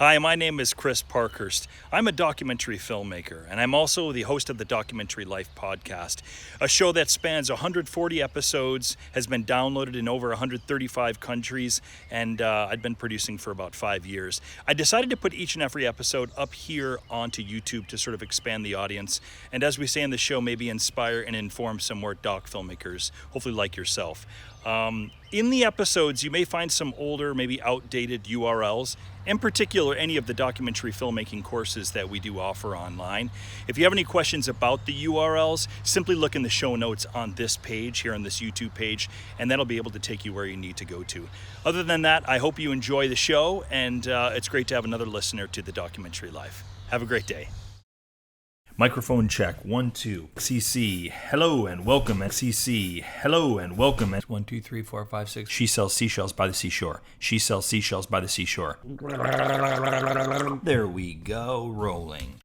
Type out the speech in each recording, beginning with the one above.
Hi, my name is Chris Parkhurst. I'm a documentary filmmaker, and I'm also the host of the Documentary Life podcast, a show that spans 140 episodes, has been downloaded in over 135 countries, and I've been producing for about 5 years. I decided to put each and every episode up here onto YouTube to sort of expand the audience, and as we say in the show, maybe inspire and inform some more doc filmmakers, hopefully like yourself. In the episodes, you may find some older, maybe outdated URLs, in particular any of the documentary filmmaking courses that we do offer online. If you have any questions about the URLs, simply look in the show notes on this page, here on this YouTube page, and that'll be able to take you where you need to go to. Other than that, I hope you enjoy the show, and it's great to have another listener to the Documentary Life. Have a great day. Microphone check, 1, 2. XCC, hello and welcome. XCC, hello and welcome. 1, 2, 3, 4, 5, 6. She sells seashells by the seashore. She sells seashells by the seashore. There we go, rolling.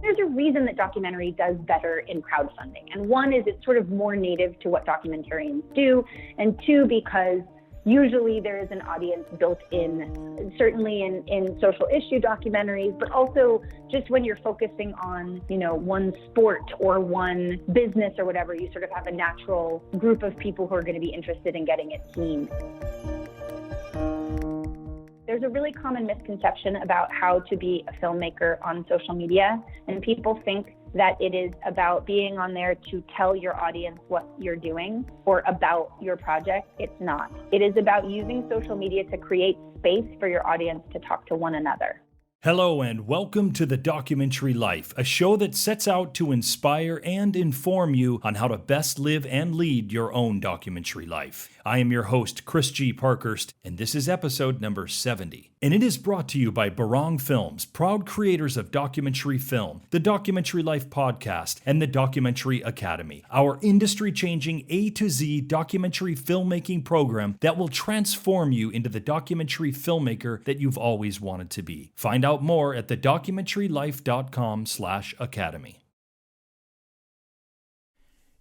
There's a reason that documentary does better in crowdfunding. And one is it's sort of more native to what documentarians do. And two, because usually there is an audience built in, certainly in social issue documentaries, but also just when you're focusing on, one sport or one business or whatever, you sort of have a natural group of people who are going to be interested in getting it seen. There's a really common misconception about how to be a filmmaker on social media, and people think that it is about being on there to tell your audience what you're doing or about your project. It's not. It is about using social media to create space for your audience to talk to one another. Hello and welcome to The Documentary Life, a show that sets out to inspire and inform you on how to best live and lead your own documentary life. I am your host, Chris G. Parkhurst, and this is episode number 70. And it is brought to you by Barong Films, proud creators of documentary film, the Documentary Life podcast, and the Documentary Academy, our industry-changing A to Z documentary filmmaking program that will transform you into the documentary filmmaker that you've always wanted to be. Find out more at thedocumentarylife.com/academy.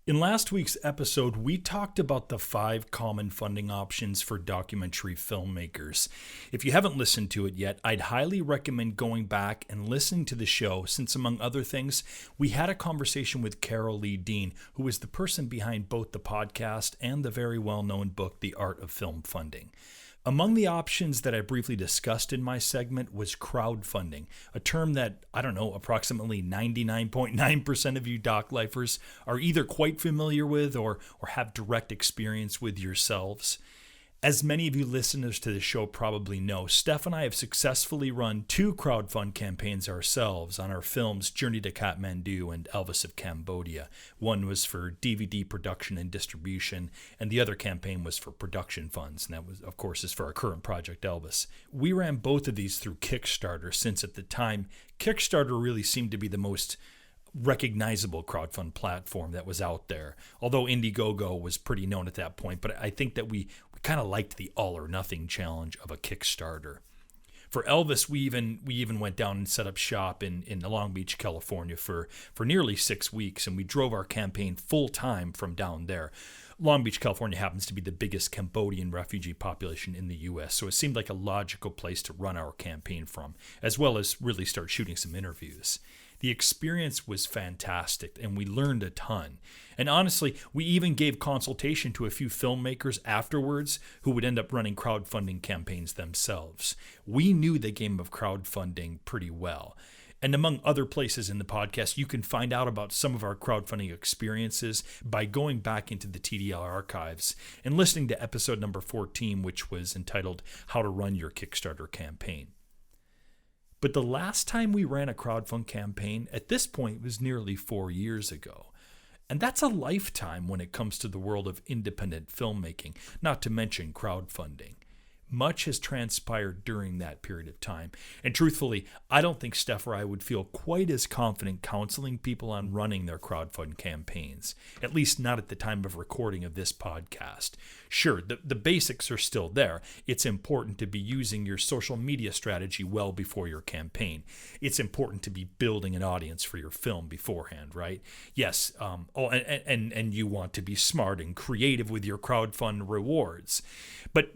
In last week's episode, we talked about the 5 common funding options for documentary filmmakers. If you haven't listened to it yet, I'd highly recommend going back and listening to the show, since among other things, we had a conversation with Carol Lee Dean, who is the person behind both the podcast and the very well-known book, The Art of Film Funding. Among the options that I briefly discussed in my segment was crowdfunding, a term that, approximately 99.9% of you doc lifers are either quite familiar with or have direct experience with yourselves. As many of you listeners to the show probably know, Steph and I have successfully run 2 crowdfund campaigns ourselves on our films Journey to Kathmandu and Elvis of Cambodia. One was for DVD production and distribution, and the other campaign was for production funds, and that was, of course, is for our current project, Elvis. We ran both of these through Kickstarter, since at the time, Kickstarter really seemed to be the most recognizable crowdfund platform that was out there, although Indiegogo was pretty known at that point. But I think that we kind of liked the all or nothing challenge of a Kickstarter. For Elvis, we even went down and set up shop in Long Beach, California for nearly 6 weeks, and we drove our campaign full time from down there. Long Beach, California happens to be the biggest Cambodian refugee population in the U.S., so it seemed like a logical place to run our campaign from, as well as really start shooting some interviews. The experience was fantastic, and we learned a ton. And honestly, we even gave consultation to a few filmmakers afterwards who would end up running crowdfunding campaigns themselves. We knew the game of crowdfunding pretty well. And among other places in the podcast, you can find out about some of our crowdfunding experiences by going back into the TDL archives and listening to episode number 14, which was entitled How to Run Your Kickstarter Campaign. But the last time we ran a crowdfund campaign at this point was nearly 4 years ago. And that's a lifetime when it comes to the world of independent filmmaking, not to mention crowdfunding. much has transpired during that period of time. And truthfully, I don't think Steph or I would feel quite as confident counseling people on running their crowdfund campaigns, at least not at the time of recording of this podcast. Sure, the basics are still there. It's important to be using your social media strategy well before your campaign. It's important to be building an audience for your film beforehand, right? Yes, and you want to be smart and creative with your crowdfund rewards. But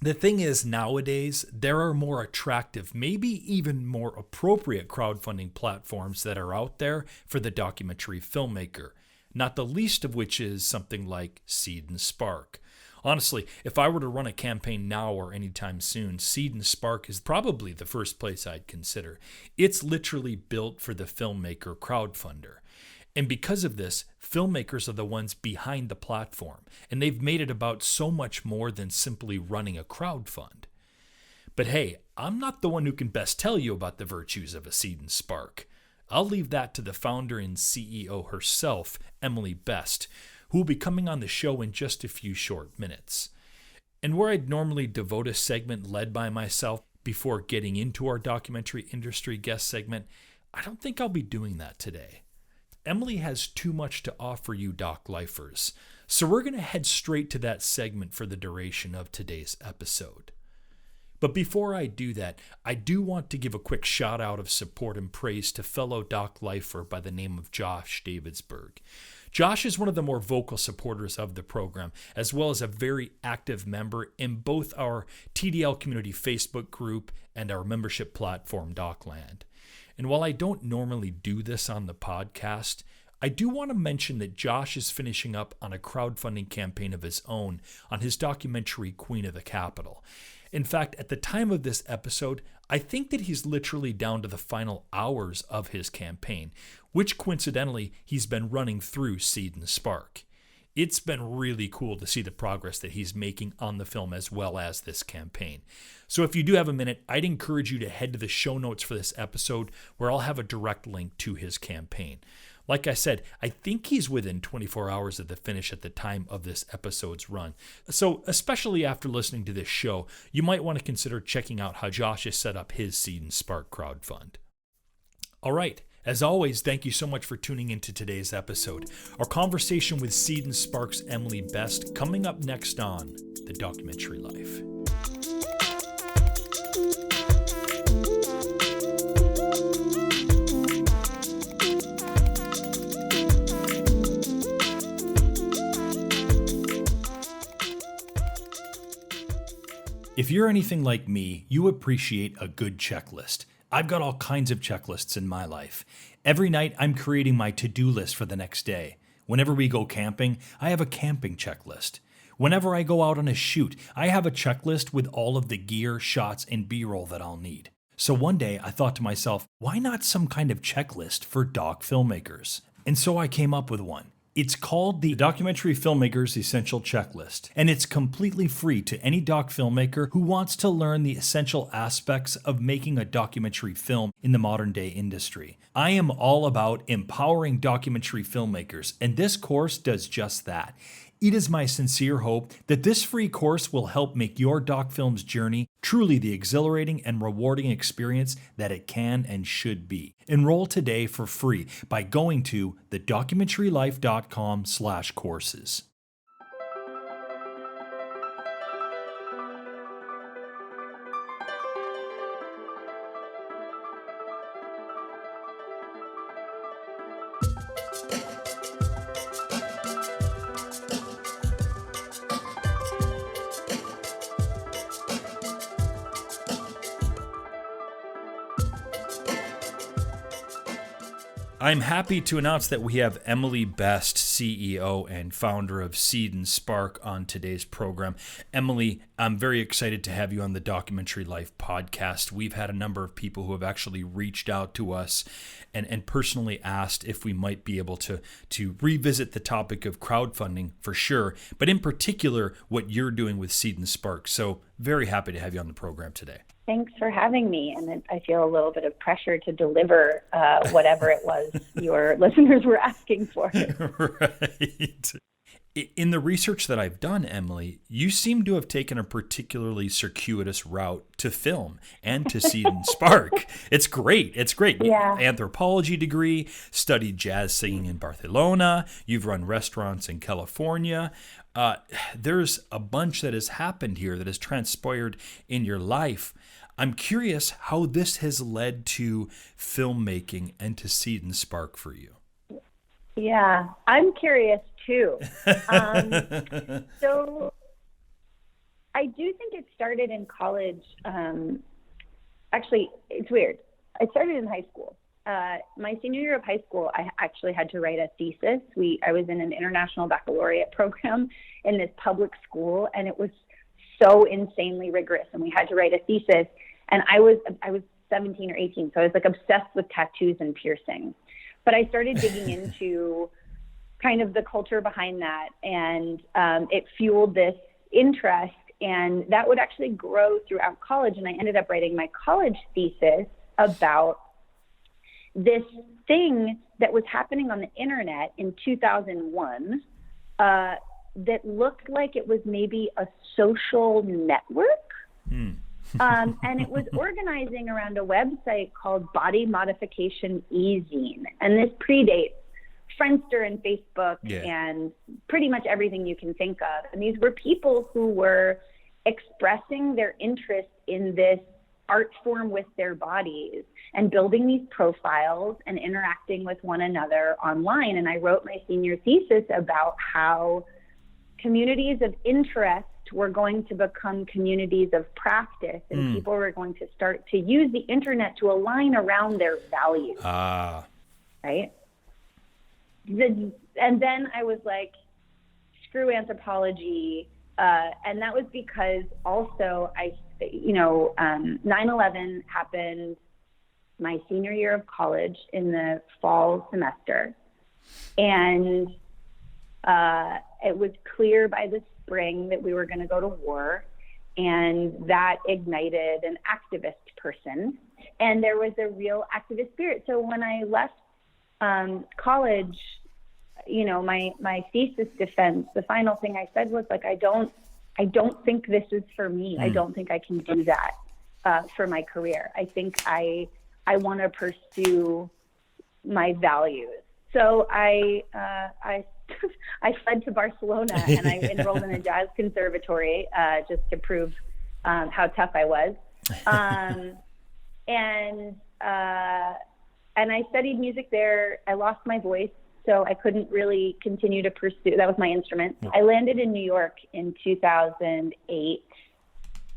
the thing is, nowadays, there are more attractive, maybe even more appropriate crowdfunding platforms that are out there for the documentary filmmaker, not the least of which is something like Seed and Spark. Honestly, if I were to run a campaign now or anytime soon, Seed and Spark is probably the first place I'd consider. It's literally built for the filmmaker crowdfunder. And because of this, filmmakers are the ones behind the platform, and they've made it about so much more than simply running a crowdfund. But hey, I'm not the one who can best tell you about the virtues of a Seed and Spark. I'll leave that to the founder and CEO herself, Emily Best, who will be coming on the show in just a few short minutes. And where I'd normally devote a segment led by myself before getting into our documentary industry guest segment, I don't think I'll be doing that today. Emily has too much to offer you doc lifers, so we're going to head straight to that segment for the duration of today's episode. But before I do that, I do want to give a quick shout out of support and praise to fellow doc lifer by the name of Josh Davidsburg. Josh is one of the more vocal supporters of the program, as well as a very active member in both our TDL community Facebook group and our membership platform, Docland. And while I don't normally do this on the podcast, I do want to mention that Josh is finishing up on a crowdfunding campaign of his own on his documentary Queen of the Capitol. In fact, at the time of this episode, I think that he's literally down to the final hours of his campaign, which coincidentally he's been running through Seed and Spark. It's been really cool to see the progress that he's making on the film as well as this campaign. So if you do have a minute, I'd encourage you to head to the show notes for this episode where I'll have a direct link to his campaign. Like I said, I think he's within 24 hours of the finish at the time of this episode's run. So especially after listening to this show, you might want to consider checking out how Josh has set up his Seed and Spark crowdfund. All right. As always, thank you so much for tuning into today's episode. Our conversation with Seed and Spark's Emily Best coming up next on The Documentary Life. If you're anything like me, you appreciate a good checklist. I've got all kinds of checklists in my life. Every night, I'm creating my to-do list for the next day. Whenever we go camping, I have a camping checklist. Whenever I go out on a shoot, I have a checklist with all of the gear, shots, and B-roll that I'll need. So one day, I thought to myself, why not some kind of checklist for doc filmmakers? And so I came up with one. It's called the Documentary Filmmaker's Essential Checklist, and it's completely free to any doc filmmaker who wants to learn the essential aspects of making a documentary film in the modern day industry. I am all about empowering documentary filmmakers, and this course does just that. It is my sincere hope that this free course will help make your doc film's journey truly the exhilarating and rewarding experience that it can and should be. Enroll today for free by going to thedocumentarylife.com/courses. I'm happy to announce that we have Emily Best, CEO and founder of Seed and Spark, on today's program. Emily, I'm very excited to have you on the Documentary Life podcast. We've had a number of people who have actually reached out to us and personally asked if we might be able to revisit the topic of crowdfunding for sure, but in particular, what you're doing with Seed and Spark. So very happy to have you on the program today. Thanks for having me. And I feel a little bit of pressure to deliver whatever it was your listeners were asking for. Right. In the research that I've done, Emily, you seem to have taken a particularly circuitous route to film and to Seed and Spark. It's great. It's great. Yeah. Anthropology degree, studied jazz singing in Barcelona. You've run restaurants in California. There's a bunch that has happened here that has transpired in your life. I'm curious how this has led to filmmaking and to Seed and Spark for you. Yeah, I'm curious too. So I do think it started in college. Actually, it's weird. I started in high school. My senior year of high school, I actually had to write a thesis. I was in an international baccalaureate program in this public school, and it was so insanely rigorous. And we had to write a thesis. And I was 17 or 18, so I was like obsessed with tattoos and piercings. But I started digging into kind of the culture behind that, and it fueled this interest, and that would actually grow throughout college. And I ended up writing my college thesis about this thing that was happening on the internet in 2001 that looked like it was maybe a social network. And it was organizing around a website called Body Modification E-Zine. And this predates Friendster and Facebook and pretty much everything you can think of. And these were people who were expressing their interest in this art form with their bodies and building these profiles and interacting with one another online. And I wrote my senior thesis about how communities of interest were going to become communities of practice, and people were going to start to use the internet to align around their values. Right? And then I was like, screw anthropology. And that was because also 9/11 happened my senior year of college in the fall semester. And it was clear by the spring that we were going to go to war, and that ignited an activist person, and there was a real activist spirit. So when I left college, my thesis defense, the final thing I said was like, I don't think this is for me. I don't think I can do that for my career. I think I want to pursue my values. So I fled to Barcelona, and I enrolled in a jazz conservatory just to prove how tough I was. And I studied music there. I lost my voice, so I couldn't really continue to pursue. That was my instrument. I landed in New York in 2008.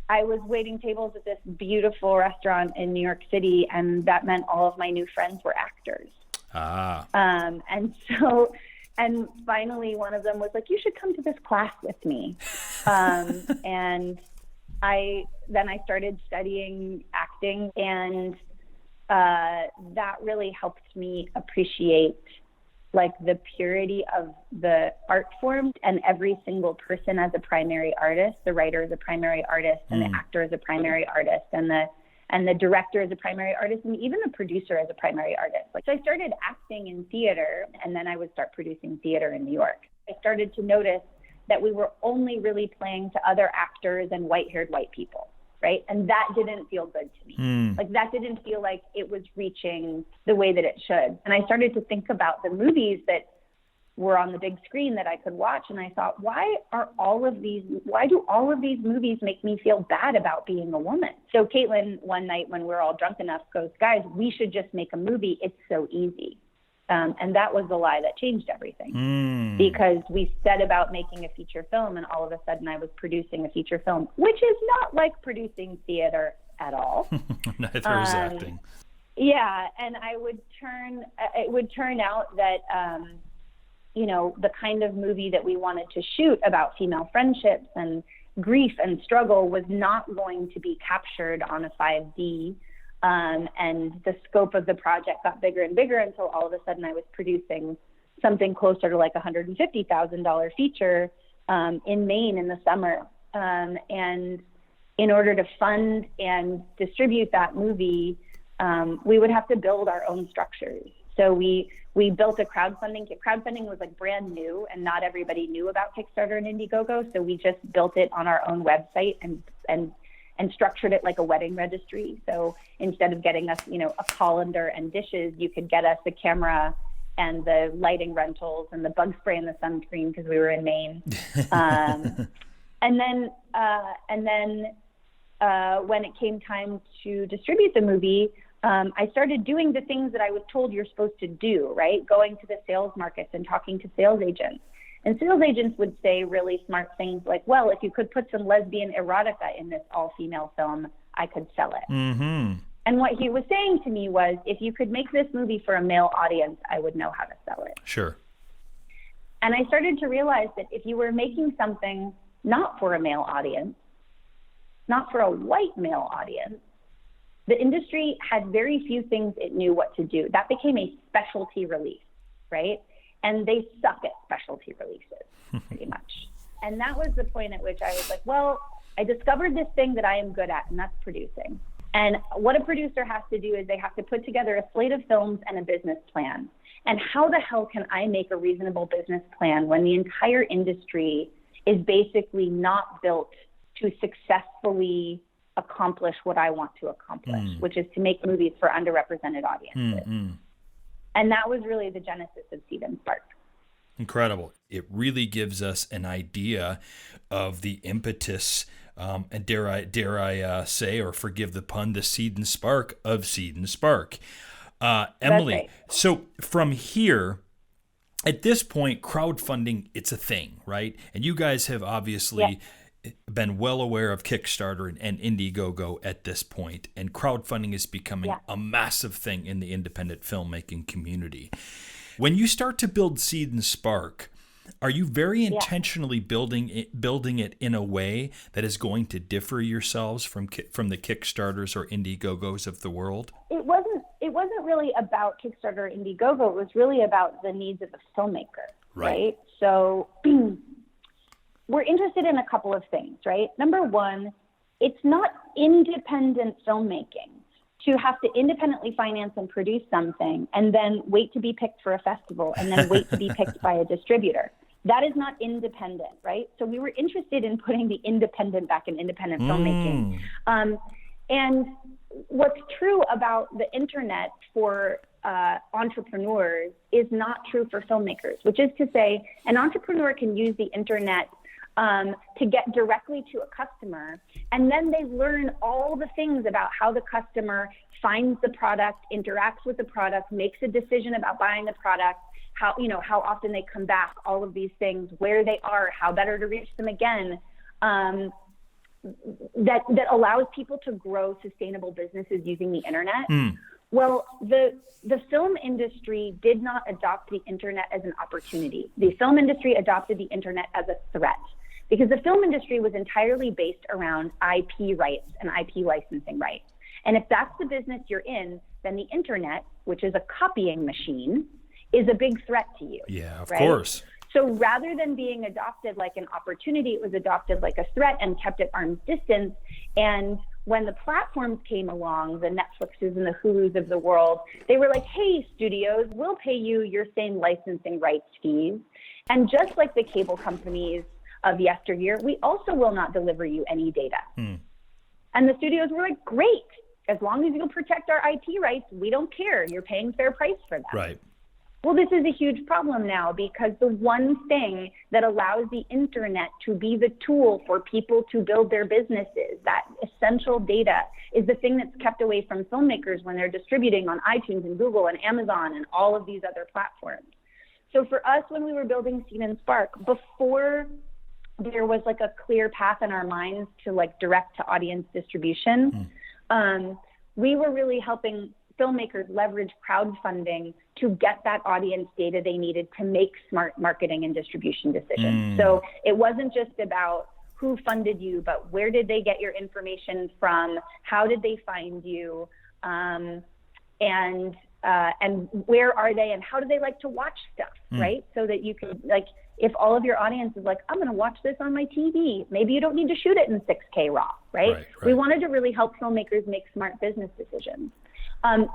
I was waiting tables at this beautiful restaurant in New York City, and that meant all of my new friends were actors. And finally one of them was like, you should come to this class with me. And I started studying acting, and that really helped me appreciate like the purity of the art form, and every single person as a primary artist. The writer is a primary artist, and the actor is a primary artist, and the director is a primary artist, and even the producer is a primary artist. So I started acting in theater, and then I would start producing theater in New York. I started to notice that we were only really playing to other actors and white-haired white people, right? And that didn't feel good to me. Like that didn't feel like it was reaching the way that it should. And I started to think about the movies that were on the big screen that I could watch, and I thought, why do all of these movies make me feel bad about being a woman? So Caitlin, one night when we were all drunk enough, goes, guys, we should just make a movie. It's so easy. And that was the lie that changed everything, because we set about making a feature film, and all of a sudden I was producing a feature film, which is not like producing theater at all. Neither is acting. Yeah, and it would turn out that the kind of movie that we wanted to shoot about female friendships and grief and struggle was not going to be captured on a 5D. And the scope of the project got bigger and bigger until all of a sudden I was producing something closer to like $150,000 feature in Maine in the summer. And in order to fund and distribute that movie, we would have to build our own structures. So we built a crowdfunding. Crowdfunding was like brand new, and not everybody knew about Kickstarter and Indiegogo. So we just built it on our own website and structured it like a wedding registry. So instead of getting us, a colander and dishes, you could get us a camera and the lighting rentals and the bug spray and the sunscreen because we were in Maine. And then when it came time to distribute the movie, I started doing the things that I was told you're supposed to do, right? Going to the sales markets and talking to sales agents. And sales agents would say really smart things like, well, if you could put some lesbian erotica in this all-female film, I could sell it. Mm-hmm. And what he was saying to me was, if you could make this movie for a male audience, I would know how to sell it. Sure. And I started to realize that if you were making something not for a male audience, not for a white male audience, the industry had very few things it knew what to do. That became a specialty release, right? And they suck at specialty releases, pretty much. And that was the point at which I was like, well, I discovered this thing that I am good at, and that's producing. And what a producer has to do is they have to put together a slate of films and a business plan. And how the hell can I make a reasonable business plan when the entire industry is basically not built to successfully accomplish what I want to accomplish, which is to make movies for underrepresented audiences. And that was really the genesis of Seed and Spark. Incredible. It really gives us an idea of the impetus, and dare I say, or forgive the pun, the seed and spark of Seed and Spark. Emily, right. So from here, at this point, crowdfunding, it's a thing, right? And you guys have obviously been well aware of Kickstarter and Indiegogo at this point, and crowdfunding is becoming a massive thing in the independent filmmaking community. When you start to build Seed and Spark, are you very intentionally building it in a way that is going to differ yourselves from the Kickstarters or Indiegogos of the world? It wasn't really about Kickstarter or Indiegogo. It was really about the needs of the filmmaker, right? So we're interested in a couple of things, right? Number one, it's not independent filmmaking to have to independently finance and produce something and then wait to be picked for a festival and then wait to be picked by a distributor. That is not independent, right? So we were interested in putting the independent back in independent filmmaking. And what's true about the internet for entrepreneurs is not true for filmmakers, which is to say an entrepreneur can use the internet to get directly to a customer, and then they learn all the things about how the customer finds the product, interacts with the product, makes a decision about buying the product, how often they come back, all of these things, where they are, how better to reach them again, that allows people to grow sustainable businesses using the internet. Well, the film industry did not adopt the internet as an opportunity. The film industry adopted the internet as a threat, because the film industry was entirely based around IP rights and IP licensing rights. And if that's the business you're in, then the internet, which is a copying machine, is a big threat to you. Yeah, of course. So rather than being adopted like an opportunity, it was adopted like a threat and kept at arm's distance. And when the platforms came along, the Netflixes and the Hulus of the world, they were like, hey, studios, we'll pay you your same licensing rights fees. And just like the cable companies of yesteryear, we also will not deliver you any data. And the studios were like, great, as long as you'll protect our IP rights, we don't care. You're paying fair price for that. Right. Well, this is a huge problem now, because the one thing that allows the internet to be the tool for people to build their businesses, that essential data, is the thing that's kept away from filmmakers when they're distributing on iTunes and Google and Amazon and all of these other platforms. So for us, when we were building Seed and Spark, before there was like a clear path in our minds to like direct to audience distribution, we were really helping filmmakers leverage crowdfunding to get that audience data they needed to make smart marketing and distribution decisions. So it wasn't just about who funded you, but where did they get your information from? How did they find you? And where are they, and how do they like to watch stuff, right? So that you can, like, if all of your audience is like, I'm going to watch this on my TV, maybe you don't need to shoot it in 6K RAW, right? We wanted to really help filmmakers make smart business decisions.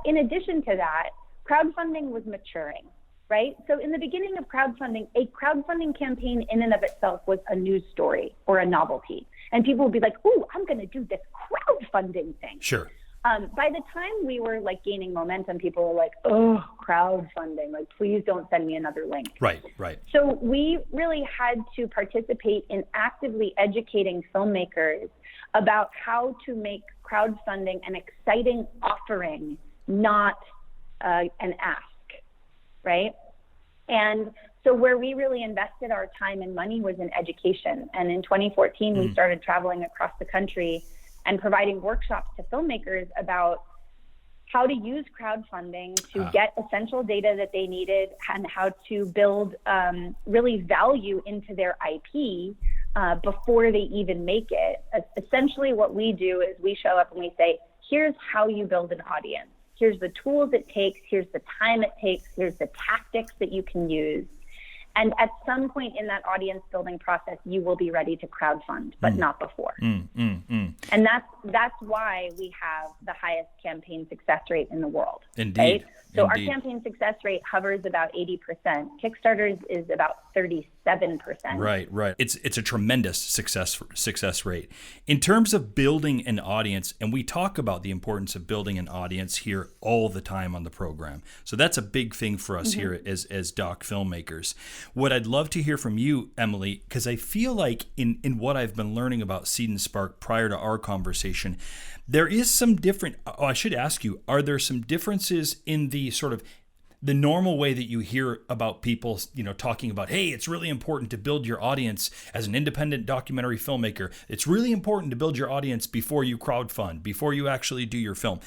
In addition to that, crowdfunding was maturing, right? So in the beginning of crowdfunding, a crowdfunding campaign in and of itself was a news story or a novelty. And people would be like, "Ooh, I'm going to do this crowdfunding thing." Sure. By the time we were like gaining momentum, people were like, "Oh, crowdfunding, like, please don't send me another link." Right. So we really had to participate in actively educating filmmakers about how to make crowdfunding an exciting offering, not an ask, right? And so where we really invested our time and money was in education. And in 2014, we started traveling across the country and providing workshops to filmmakers about how to use crowdfunding to get essential data that they needed and how to build really value into their IP before they even make it. Essentially what we do is we show up and we say, here's how you build an audience. Here's the tools it takes. Here's the time it takes. Here's the tactics that you can use. And at some point in that audience building process, you will be ready to crowdfund, but not before. And that's why we have the highest campaign success rate in the world. Indeed. Right? So our Indeed. campaign success rate hovers about 80%. Kickstarter's is about 37%. Right. It's a tremendous success rate. In terms of building an audience, and we talk about the importance of building an audience here all the time on the program. So that's a big thing for us here as doc filmmakers. What I'd love to hear from you, Emily, because I feel like in what I've been learning about Seed and Spark prior to our conversation, there is some different, I should ask you, are there some differences in the sort of the normal way that you hear about people, talking about, hey, it's really important to build your audience as an independent documentary filmmaker. It's really important to build your audience before you crowdfund, before you actually do your film.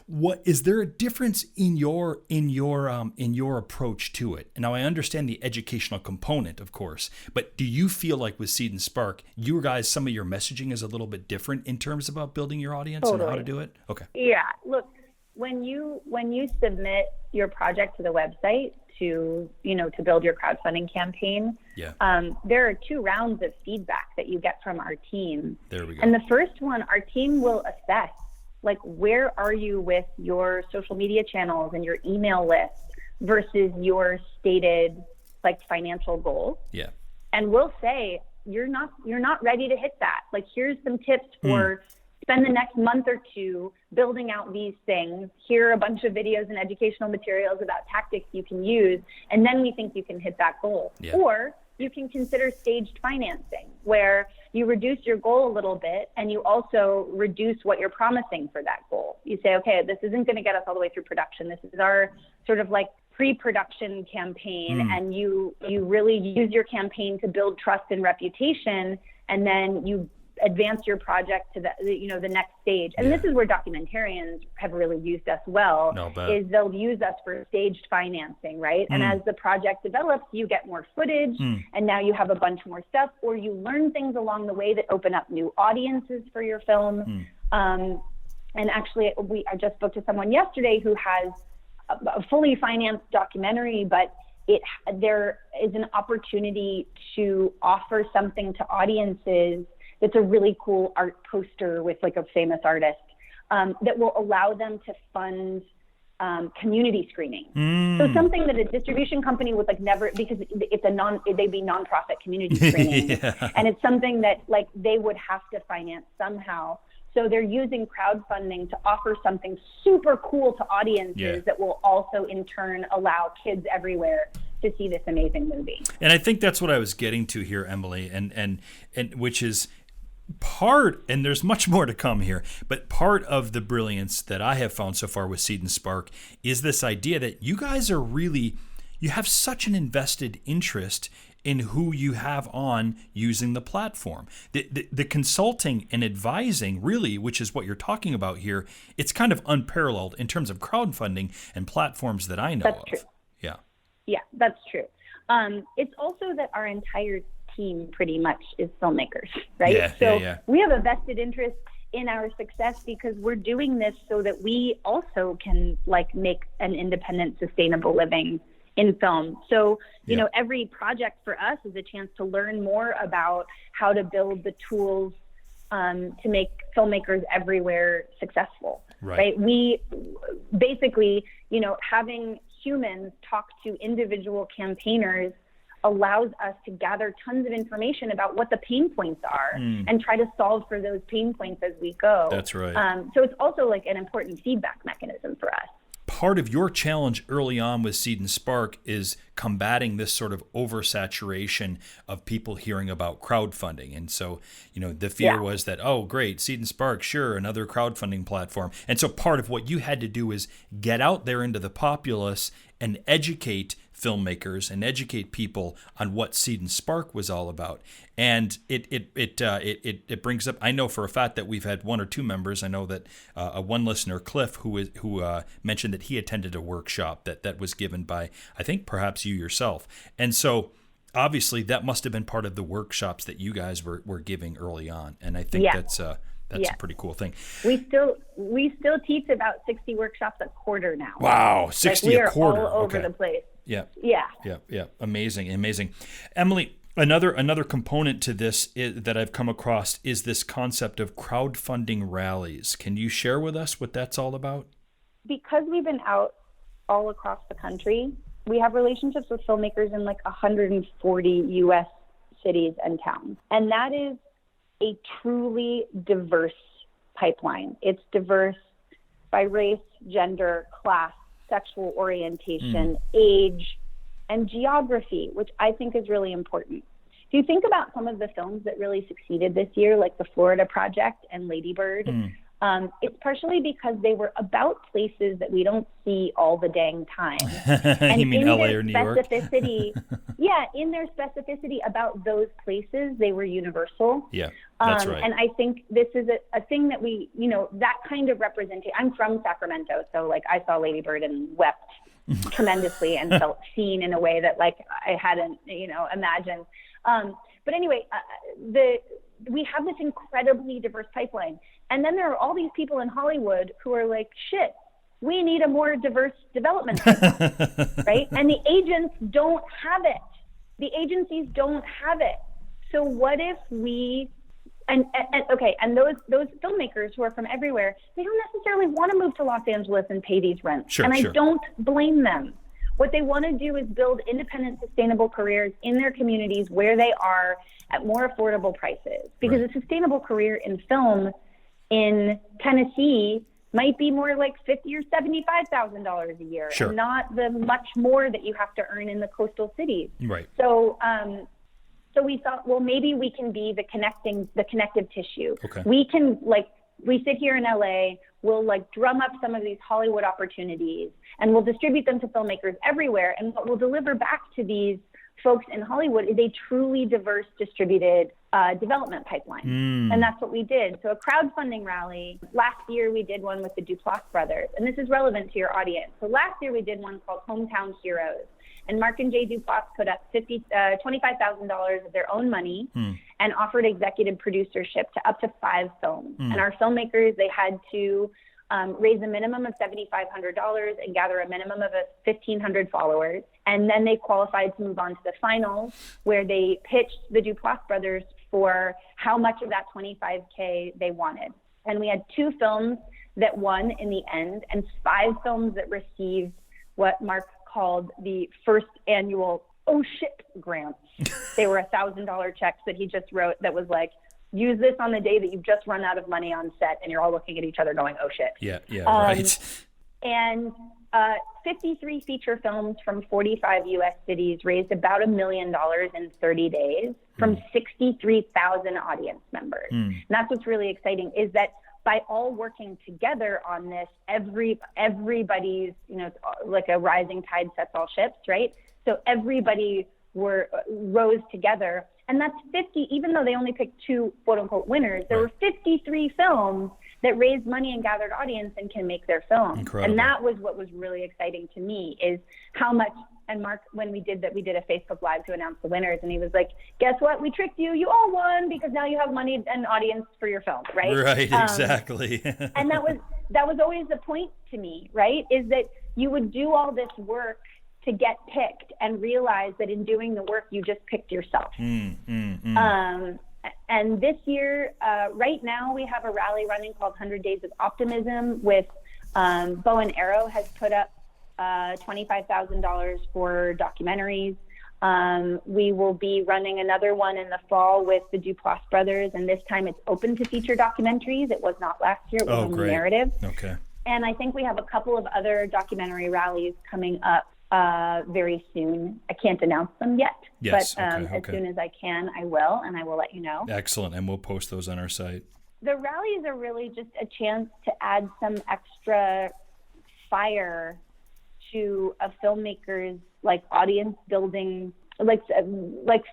What is there a difference in your approach to it? And now I understand the educational component, of course, but do you feel like with Seed and Spark, you guys, some of your messaging is a little bit different in terms about building your audience and how to do it? Okay. Yeah. Look, when you submit your project to the website to build your crowdfunding campaign, there are 2 rounds of feedback that you get from our team. There we go. And the first one, our team will assess, like, where are you with your social media channels and your email list versus your stated like financial goals. Yeah. And we'll say, you're not ready to hit that. Like, here's some tips for spend the next month or 2 building out these things. Here are a bunch of videos and educational materials about tactics you can use, and then we think you can hit that goal. Yeah. Or you can consider staged financing, where you reduce your goal a little bit and you also reduce what you're promising for that goal. You say, okay, this isn't going to get us all the way through production. This is our sort of like pre-production campaign, and you really use your campaign to build trust and reputation, and then you advance your project to the next stage. And this is where documentarians have really used us well, is they'll use us for staged financing, right? And as the project develops, you get more footage, and now you have a bunch more stuff, or you learn things along the way that open up new audiences for your film. And actually, I just spoke to someone yesterday who has a fully financed documentary, but there is an opportunity to offer something to audiences. It's a really cool art poster with like a famous artist that will allow them to fund community screening. So something that a distribution company would like never, because they'd be nonprofit community screening, and it's something that like they would have to finance somehow. So they're using crowdfunding to offer something super cool to audiences that will also in turn allow kids everywhere to see this amazing movie. And I think that's what I was getting to here, Emily, and which is part, and there's much more to come here, but part of the brilliance that I have found so far with Seed and Spark is this idea that you guys are really, you have such an invested interest in who you have on using the platform. The consulting and advising, really, which is what you're talking about here, it's kind of unparalleled in terms of crowdfunding and platforms that I know of. True. Yeah, that's true. It's also that our entire team pretty much is filmmakers, right? We have a vested interest in our success because we're doing this so that we also can like make an independent, sustainable living in film. So, you know, every project for us is a chance to learn more about how to build the tools to make filmmakers everywhere successful, right? We basically, having humans talk to individual campaigners allows us to gather tons of information about what the pain points are and try to solve for those pain points as we go. That's right. So it's also like an important feedback mechanism for us. Part of your challenge early on with Seed and Spark is combating this sort of oversaturation of people hearing about crowdfunding. And so, the fear was that, oh, great, Seed and Spark, sure, another crowdfunding platform. And so part of what you had to do is get out there into the populace and educate filmmakers and educate people on what Seed and Spark was all about. And it brings up, I know for a fact that we've had one or two members. I know that one listener, Cliff, who mentioned that he attended a workshop that was given by, I think perhaps you yourself. And so obviously that must have been part of the workshops that you guys were giving early on. And I think that's a pretty cool thing. We still teach about 60 workshops a quarter now. Wow, 60 a quarter. We are all over the place. Yeah. Yeah. Amazing. Emily, another component to this that I've come across is this concept of crowdfunding rallies. Can you share with us what that's all about? Because we've been out all across the country, we have relationships with filmmakers in like 140 U.S. cities and towns. And that is a truly diverse pipeline. It's diverse by race, gender, class, sexual orientation, age, and geography, which I think is really important. If you think about some of the films that really succeeded this year, like The Florida Project and Lady Bird, it's partially because they were about places that we don't see all the dang time. And you mean LA or New York? In their specificity about those places, they were universal. Yeah, that's right. And I think this is a thing that we, that kind of representation. I'm from Sacramento, so like I saw Lady Bird and wept tremendously and felt seen in a way that like I hadn't, imagined. But anyway, we have this incredibly diverse pipeline. And then there are all these people in Hollywood who are like, shit, we need a more diverse development pipeline, right? And the agents don't have it. The agencies don't have it. So what if we, and those filmmakers who are from everywhere, they don't necessarily want to move to Los Angeles and pay these rents. I don't blame them. What they want to do is build independent, sustainable careers in their communities where they are at more affordable prices. Because a sustainable career in film in Tennessee might be more like $50,000 or $75,000 a year, and not the much more that you have to earn in the coastal cities. Right. So, so we thought, well, maybe we can be the connective tissue. Okay. We can we sit here in LA, we'll drum up some of these Hollywood opportunities, and we'll distribute them to filmmakers everywhere. And what we'll deliver back to these folks in Hollywood is a truly diverse, distributed development pipeline. And that's what we did. So a crowdfunding rally, last year we did one with the Duplass brothers, and this is relevant to your audience. So last year we did one called Hometown Heroes, and Mark and Jay Duplass put up $25,000 of their own money and offered executive producership to up to 5 films. And our filmmakers, they had to raise a minimum of $7,500 and gather a minimum of 1,500 followers. And then they qualified to move on to the finals, where they pitched the Duplass brothers for how much of that $25K they wanted. And we had 2 films that won in the end, and 5 films that received what Mark called the first annual "oh shit" grants. They were $1,000 checks that he just wrote that was like, use this on the day that you've just run out of money on set and you're all looking at each other going, oh shit. Yeah, right. And 53 feature films from 45 U.S. cities raised about $1 million in 30 days from 63,000 audience members. And that's what's really exciting, is that by all working together on this, everybody's, it's like a rising tide sets all ships, right? So everybody rose together. And that's 50, even though they only picked 2 quote unquote winners, there were 53 films that raised money and gathered audience and can make their film. Incredible. And that was what was really exciting to me, is how much, and Mark, when we did that, we did a Facebook Live to announce the winners, and he was like, guess what? We tricked you. You all won, because now you have money and audience for your film, right? Right, exactly. And that was always the point to me, right? Is that you would do all this work to get picked and realize that in doing the work, you just picked yourself. And this year, right now, we have a rally running called 100 Days of Optimism with Bow and Arrow has put up $25,000 for documentaries. We will be running another one in the fall with the Duplass brothers, and this time it's open to feature documentaries. It was not last year. It was only narrative. Okay. And I think we have a couple of other documentary rallies coming up very soon. I can't announce them yet, but as soon as I can, I will, and I will let you know. Excellent, and we'll post those on our site. The rallies are really just a chance to add some extra fire to a filmmaker's audience building,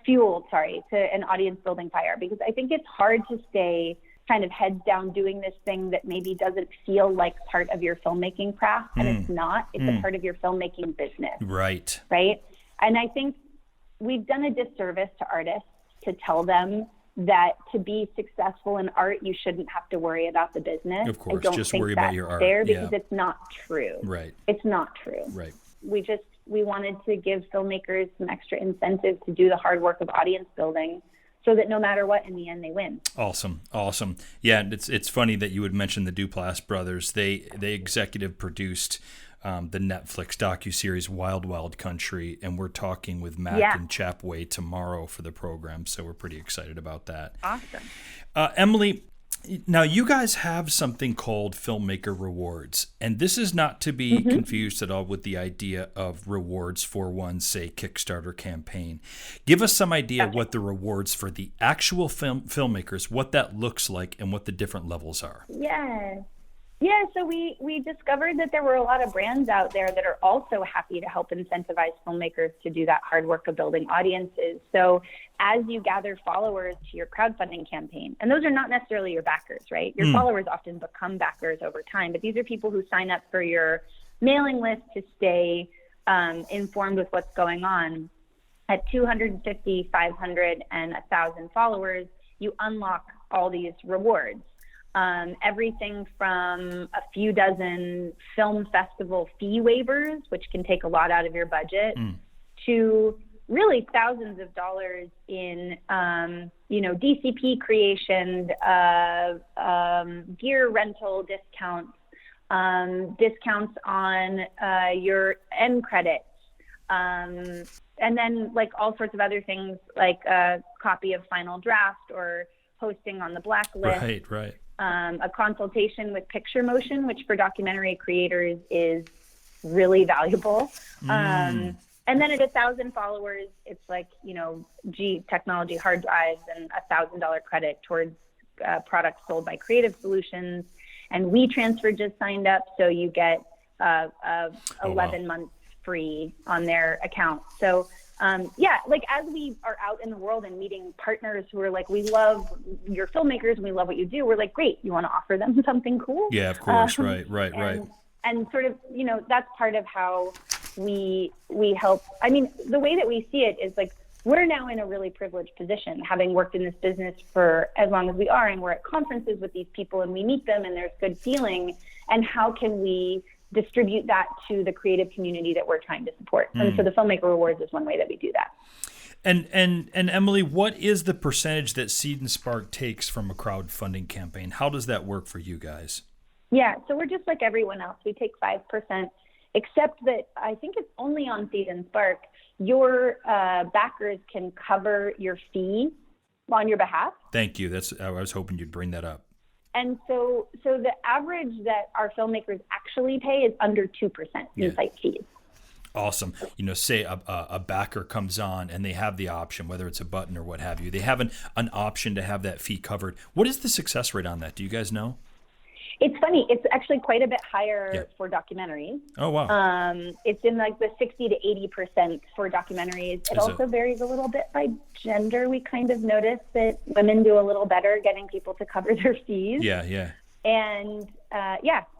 fuel, to an audience building fire, because I think it's hard to stay kind of heads down doing this thing that maybe doesn't feel like part of your filmmaking craft, and it's not. It's a part of your filmmaking business. Right. And I think we've done a disservice to artists to tell them that to be successful in art, you shouldn't have to worry about the business. Of course, I don't just think worry that's about your art. fair, because it's not true. Right. It's not true. Right. We wanted to give filmmakers some extra incentive to do the hard work of audience building, so that no matter what, in the end, they win. Awesome. Yeah, it's funny that you would mention the Duplass brothers. They executive produced the Netflix docuseries Wild Wild Country, and we're talking with Mac and Chapway tomorrow for the program, so we're pretty excited about that. Awesome. Emily, now you guys have something called Filmmaker Rewards, and this is not to be confused at all with the idea of rewards for one, say, Kickstarter campaign. Give us some idea what the rewards for the actual filmmakers, what that looks like, and what the different levels are. Yeah, so we discovered that there were a lot of brands out there that are also happy to help incentivize filmmakers to do that hard work of building audiences. So as you gather followers to your crowdfunding campaign, and those are not necessarily your backers, right? Your followers often become backers over time, but these are people who sign up for your mailing list to stay informed with what's going on. At 250, 500, and 1,000 followers, you unlock all these rewards. Everything from a few dozen film festival fee waivers, which can take a lot out of your budget, to really thousands of dollars in, DCP creation, gear rental discounts, discounts on your end credits, and then all sorts of other things like a copy of Final Draft or posting on the blacklist. Right. A consultation with Picture Motion, which for documentary creators is really valuable. And then at 1,000 followers, it's technology hard drives and $1,000 credit towards products sold by Creative Solutions. And WeTransfer just signed up, so you get 11 months free on their account. So as we are out in the world and meeting partners who are we love your filmmakers and we love what you do, we're great, you want to offer them something cool? Yeah, of course. Right. And sort of, that's part of how we help. I mean, the way that we see it is we're now in a really privileged position, having worked in this business for as long as we are, and we're at conferences with these people and we meet them and there's good feeling. And how can we distribute that to the creative community that we're trying to support? And so the Filmmaker Rewards is one way that we do that. And Emily, what is the percentage that Seed and Spark takes from a crowdfunding campaign? How does that work for you guys? Yeah, so we're just like everyone else. We take 5%, except that I think it's only on Seed and Spark. Your backers can cover your fee on your behalf. Thank you. I was hoping you'd bring that up. And so the average that our filmmakers actually pay is under 2% in site fees. Awesome. Say a backer comes on and they have the option, whether it's a button or what have you, they have an option to have that fee covered. What is the success rate on that? Do you guys know? It's funny. It's actually quite a bit higher for documentaries. Oh, wow. It's in the 60 to 80% for documentaries. It also varies a little bit by gender. We kind of notice that women do a little better getting people to cover their fees. Yeah. And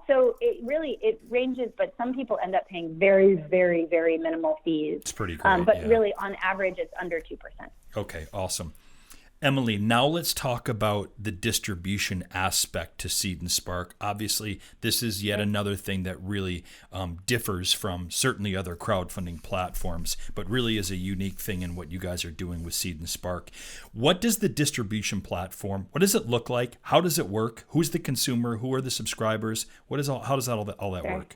so it ranges, but some people end up paying very, very, very minimal fees. It's pretty great. But really, on average, it's under 2%. Okay, awesome. Emily, now let's talk about the distribution aspect to Seed and Spark. Obviously, this is yet another thing that really differs from certainly other crowdfunding platforms, but really is a unique thing in what you guys are doing with Seed and Spark. What does the distribution platform, what does it look like? How does it work? Who's the consumer? Who are the subscribers? How does all that work?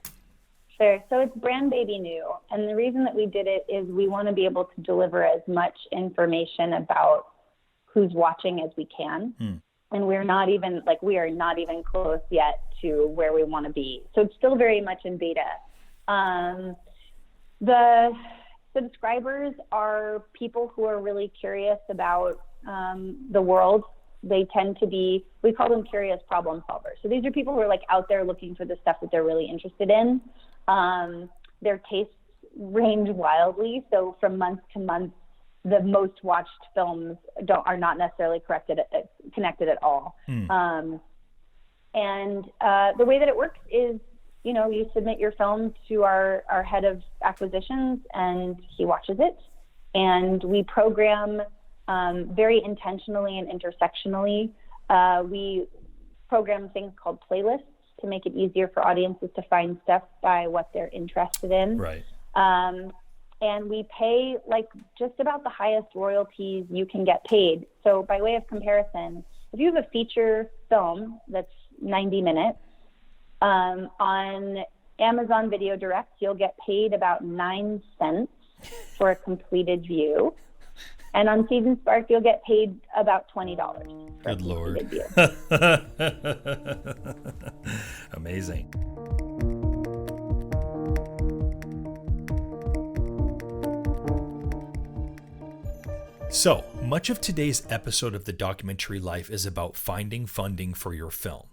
Sure. So it's brand baby new. And the reason that we did it is we want to be able to deliver as much information about who's watching as we can. And we are not even close yet to where we want to be. So it's still very much in beta. The subscribers are people who are really curious about the world. They tend to be, we call them curious problem solvers. So these are people who are like out there looking for the stuff that they're really interested in. Their tastes range wildly. So from month to month, the most watched films are not necessarily connected at all. And the way that it works is, you submit your film to our head of acquisitions, and he watches it. And we program very intentionally and intersectionally. We program things called playlists to make it easier for audiences to find stuff by what they're interested in. Right. And we pay like just about the highest royalties you can get paid. So by way of comparison, if you have a feature film that's 90 minutes, on Amazon Video Direct, you'll get paid about 9 cents for a completed view. And on Seed and Spark, you'll get paid about $20 for Good a Lord. completed view. Amazing. So, much of today's episode of The Documentary Life is about finding funding for your film.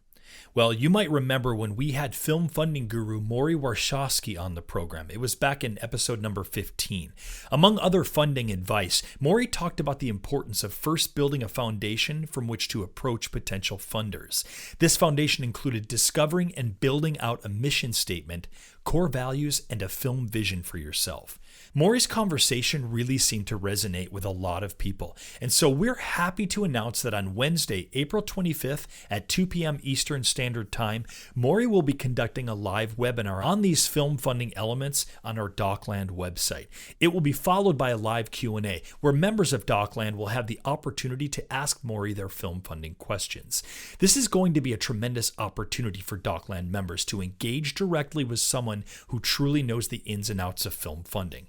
Well, you might remember when we had film funding guru Maury Warshawski on the program. It was back in episode number 15. Among other funding advice, Maury talked about the importance of first building a foundation from which to approach potential funders. This foundation included discovering and building out a mission statement, core values, and a film vision for yourself. Maury's conversation really seemed to resonate with a lot of people, and so we're happy to announce that on Wednesday, April 25th at 2 p.m. Eastern Standard Time, Maury will be conducting a live webinar on these film funding elements on our Dockland website. It will be followed by a live Q&A, where members of Dockland will have the opportunity to ask Maury their film funding questions. This is going to be a tremendous opportunity for Dockland members to engage directly with someone who truly knows the ins and outs of film funding.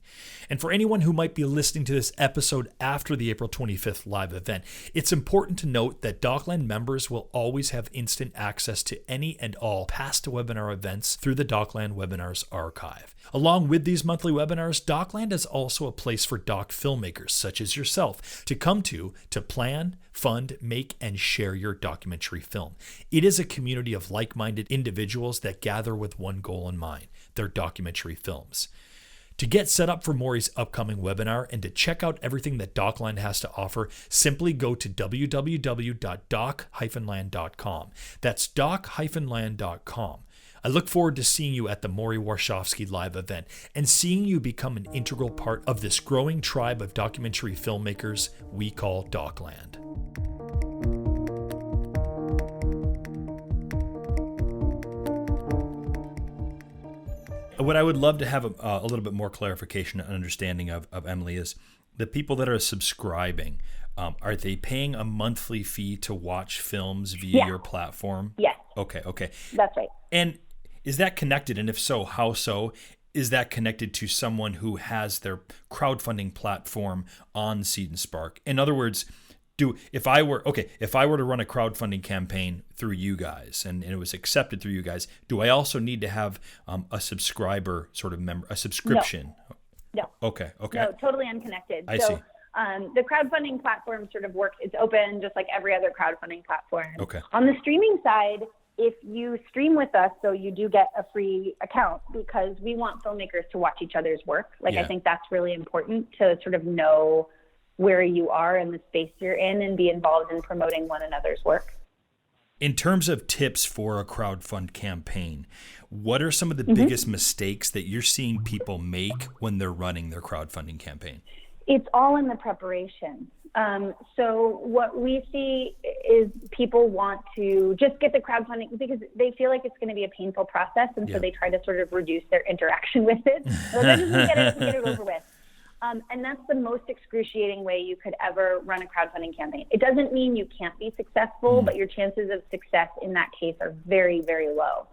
And for anyone who might be listening to this episode after the April 25th live event, it's important to note that Dockland members will always have instant access to any and all past webinar events through the Dockland Webinars archive. Along with these monthly webinars, Dockland is also a place for doc filmmakers such as yourself to come to plan, fund, make, and share your documentary film. It is a community of like-minded individuals that gather with one goal in mind, their documentary films. To get set up for Maury's upcoming webinar and to check out everything that Dockland has to offer, simply go to www.doc-land.com. That's doc-land.com. I look forward to seeing you at the Maury Warshawski live event and seeing you become an integral part of this growing tribe of documentary filmmakers we call Dockland. What I would love to have a little bit more clarification and understanding of Emily is the people that are subscribing. Are they paying a monthly fee to watch films via your platform? Yes. Okay. That's right. And is that connected? And if so, how so? Is that connected to someone who has their crowdfunding platform on Seed and Spark? In other words, if I were to run a crowdfunding campaign through you guys and it was accepted through you guys, do I also need to have a subscriber sort of a subscription? No. Okay. No, totally unconnected. I see. The crowdfunding platform sort of works. It's open just like every other crowdfunding platform. Okay. On the streaming side, if you stream with us, so you do get a free account because we want filmmakers to watch each other's work. I think that's really important to sort of know where you are in the space you're in and be involved in promoting one another's work. In terms of tips for a crowdfund campaign, what are some of the biggest mistakes that you're seeing people make when they're running their crowdfunding campaign? It's all in the preparation. So what we see is people want to just get the crowdfunding because they feel like it's going to be a painful process. And so they try to sort of reduce their interaction with it. So they just get it over with. And that's the most excruciating way you could ever run a crowdfunding campaign. It doesn't mean you can't be successful, but your chances of success in that case are very, very low.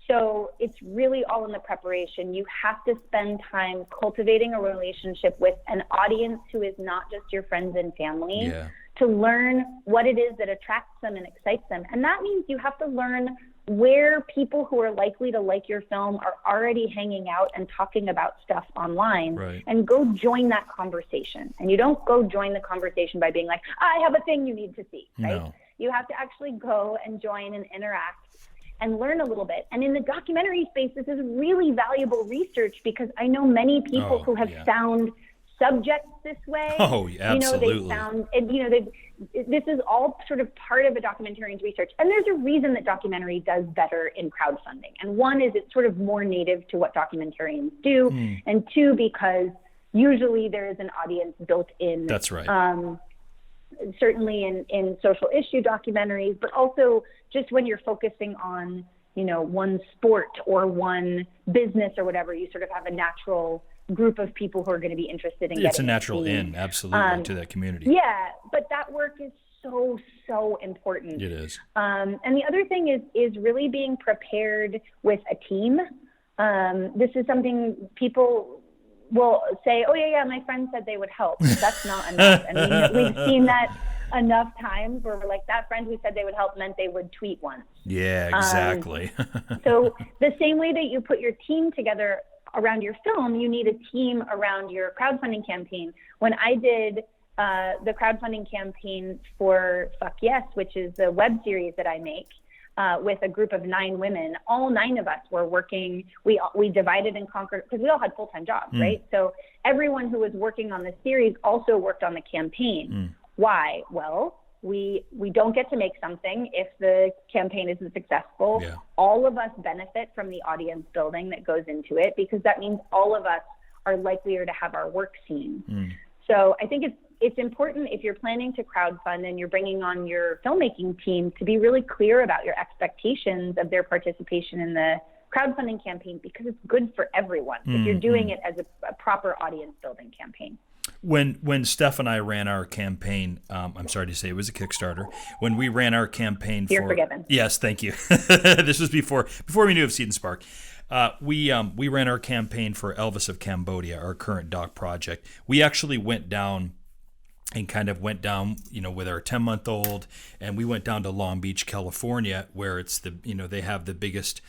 So it's really all in the preparation. You have to spend time cultivating a relationship with an audience who is not just your friends and family to learn what it is that attracts them and excites them. And that means you have to learn where people who are likely to like your film are already hanging out and talking about stuff online, and go join that conversation. And you don't go join the conversation by being like, I have a thing you need to see, right? No. You have to actually go and join and interact and learn a little bit. And in the documentary space, this is really valuable research because I know many people who have found subjects this way. Oh, absolutely. They found, and this is all sort of part of a documentarian's research. And there's a reason that documentary does better in crowdfunding. And one is it's sort of more native to what documentarians do. And two, because usually there is an audience built in. That's right. Certainly in social issue documentaries, but also just when you're focusing on, one sport or one business or whatever, you sort of have a natural group of people who are going to be interested in it's a natural in, absolutely, to that community. Yeah, but that work is so important. It is. And the other thing is really being prepared with a team. This is something people will say, oh yeah, my friend said they would help. That's not enough. And we've seen that enough times where we're like, that friend who said they would help meant they would tweet once. Yeah, exactly. So the same way that you put your team together around your film, you need a team around your crowdfunding campaign. When I did the crowdfunding campaign for Fuck Yes, which is the web series that I make, with a group of 9 women, all 9 of us were working. We divided and conquered because we all had full-time jobs, right? So everyone who was working on the series also worked on the campaign. Why? Well, we don't get to make something if the campaign isn't successful. All of us benefit from the audience building that goes into it because that means all of us are likelier to have our work seen. So I think it's important if you're planning to crowdfund and you're bringing on your filmmaking team to be really clear about your expectations of their participation in the crowdfunding campaign because it's good for everyone if you're doing it as a proper audience building campaign. When Steph and I ran our campaign, I'm sorry to say it was a Kickstarter. When we ran our campaign You're forgiven. Yes, thank you. This was before we knew of Seed and Spark. We ran our campaign for Elvis of Cambodia, our current doc project. We actually went down with our 10-month-old, and we went down to Long Beach, California, where it's they have the biggest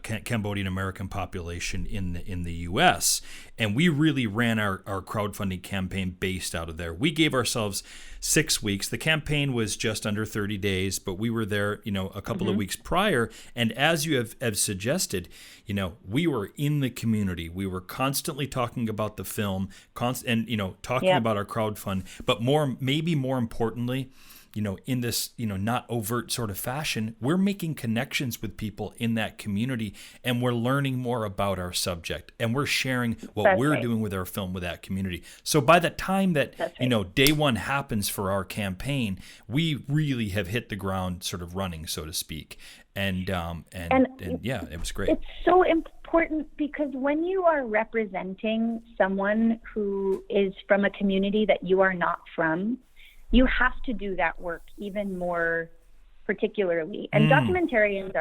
Cambodian American population in the U.S. And we really ran our crowdfunding campaign based out of there. We gave ourselves 6 weeks. The campaign was just under 30 days, but we were there, a couple of weeks prior. And as you have suggested, we were in the community. We were constantly talking about the film, talking about our crowdfund, but maybe more importantly, in this, not overt sort of fashion, we're making connections with people in that community, and we're learning more about our subject, and we're sharing what we're doing with our film with that community. So by the time that, day one happens for our campaign, we really have hit the ground sort of running, so to speak. And yeah, it was great. It's so important because when you are representing someone who is from a community that you are not from, you have to do that work even more particularly. And documentarians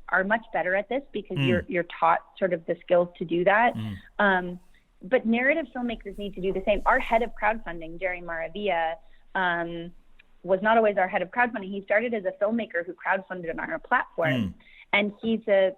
are much better at this because you're taught sort of the skills to do that. But narrative filmmakers need to do the same. Our head of crowdfunding, Jerry Maravilla, was not always our head of crowdfunding. He started as a filmmaker who crowdfunded on our platform. And he's a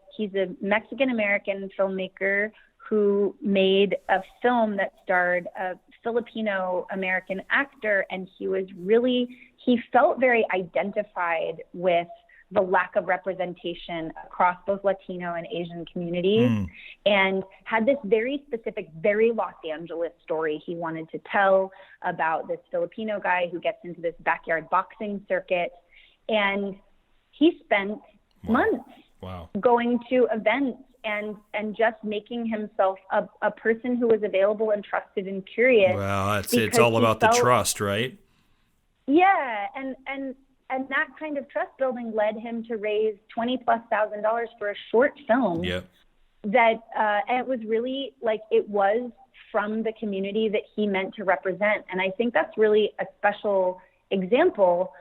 Mexican-American filmmaker who made a film that starred a Filipino-American actor, and he felt very identified with the lack of representation across both Latino and Asian communities, and had this very specific, very Los Angeles story he wanted to tell about this Filipino guy who gets into this backyard boxing circuit. And he spent months going to events and just making himself a person who was available and trusted and curious. Well, it's all about the trust, right? Yeah, and that kind of trust building led him to raise $20,000+ for a short film. Yeah. That and it was really like, it was from the community that he meant to represent. And I think that's really a special example,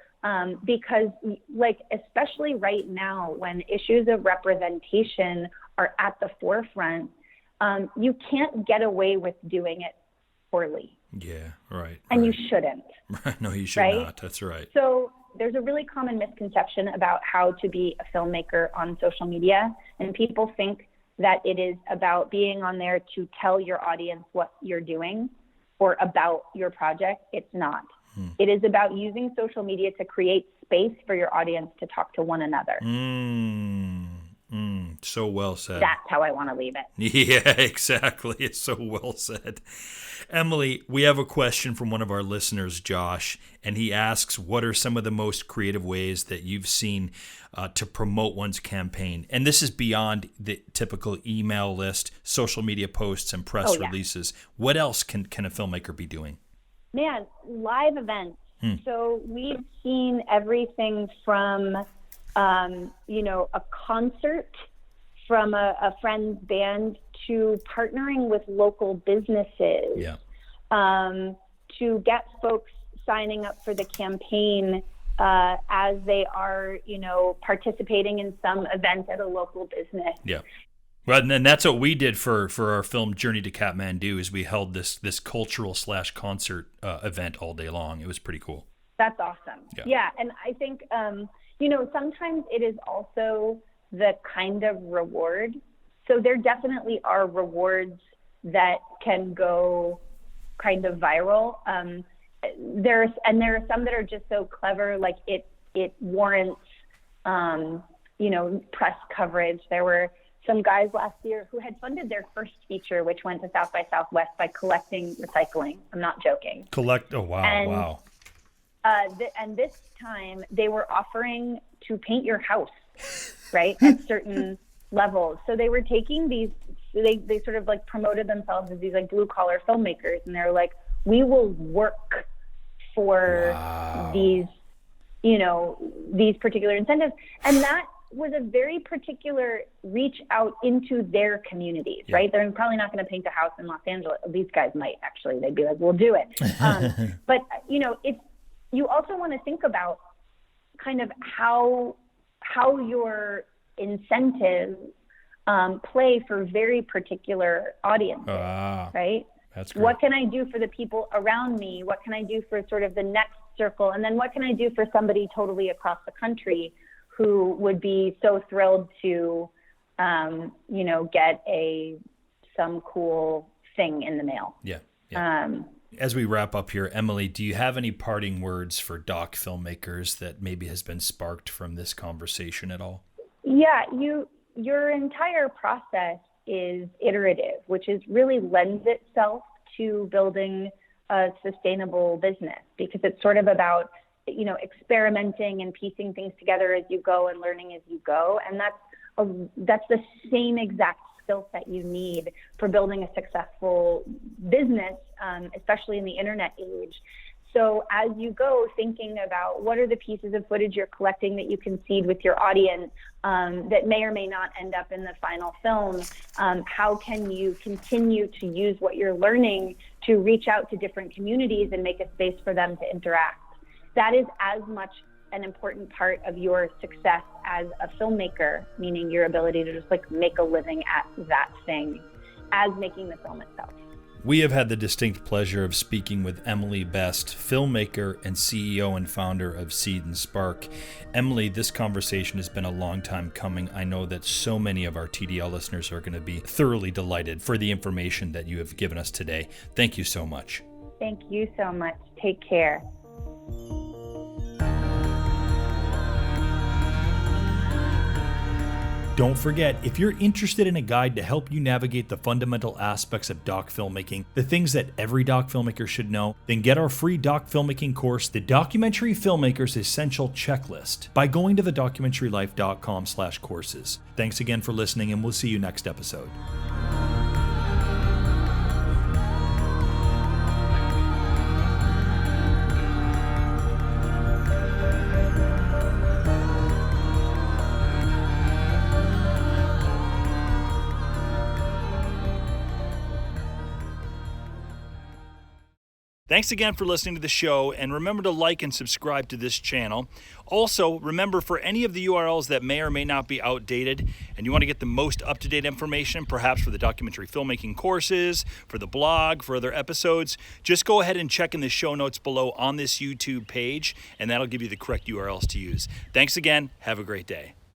because like, especially right now when issues of representation are at the forefront, you can't get away with doing it poorly. Yeah, right. And you shouldn't. No, you should not. That's right. So there's a really common misconception about how to be a filmmaker on social media. And people think that it is about being on there to tell your audience what you're doing or about your project. It's not. It is about using social media to create space for your audience to talk to one another. So well said. That's how I want to leave it. Yeah, exactly. It's so well said. Emily, we have a question from one of our listeners, Josh, and he asks, what are some of the most creative ways that you've seen to promote one's campaign? And this is beyond the typical email list, social media posts, and press releases. What else can a filmmaker be doing? Man, live events. So we've seen everything from, a concert from a friend's band to partnering with local businesses, to get folks signing up for the campaign as they are, participating in some event at a local business. Yeah. Well, and that's what we did for our film Journey to Kathmandu, is we held this cultural / concert event all day long. It was pretty cool. That's awesome. Yeah. And I think, sometimes it is also the kind of reward. So there definitely are rewards that can go kind of viral. There are some that are just so clever, like it warrants, press coverage. There were some guys last year who had funded their first feature, which went to South by Southwest, by collecting recycling. I'm not joking. Oh, wow, wow. And this time they were offering to paint your house, right, at certain levels. So they were taking these, they sort of like promoted themselves as these like blue collar filmmakers. And they're like, we will work for these particular incentives. And that was a very particular reach out into their communities, right? They're probably not going to paint a house in Los Angeles. These guys might actually. They'd be like, we'll do it. But, you also want to think about kind of how your incentives play for very particular audiences, right? That's great. What can I do for the people around me? What can I do for sort of the next circle? And then what can I do for somebody totally across the country who would be so thrilled to, get some cool thing in the mail? Yeah. As we wrap up here, Emily, do you have any parting words for doc filmmakers that maybe has been sparked from this conversation at all? Yeah, your entire process is iterative, which is really lends itself to building a sustainable business, because it's sort of about, experimenting and piecing things together as you go and learning as you go. And that's the same exact skill set you need for building a successful business, especially in the internet age. So as you go thinking about what are the pieces of footage you're collecting that you can seed with your audience that may or may not end up in the final film, how can you continue to use what you're learning to reach out to different communities and make a space for them to interact? That is as much an important part of your success as a filmmaker, meaning your ability to just like make a living at that thing, as making the film itself. We have had the distinct pleasure of speaking with Emily Best, filmmaker and CEO and founder of Seed and Spark. Emily, this conversation has been a long time coming. I know that so many of our TDL listeners are going to be thoroughly delighted for the information that you have given us today. Thank you so much. Thank you so much. Take care. Don't forget, if you're interested in a guide to help you navigate the fundamental aspects of doc filmmaking, the things that every doc filmmaker should know, then get our free doc filmmaking course, The Documentary Filmmaker's Essential Checklist, by going to thedocumentarylife.com/courses. Thanks again for listening, and we'll see you next episode. Thanks again for listening to the show, and remember to like and subscribe to this channel. Also, remember, for any of the URLs that may or may not be outdated and you want to get the most up-to-date information, perhaps for the documentary filmmaking courses, for the blog, for other episodes, just go ahead and check in the show notes below on this YouTube page, and that'll give you the correct URLs to use. Thanks again. Have a great day.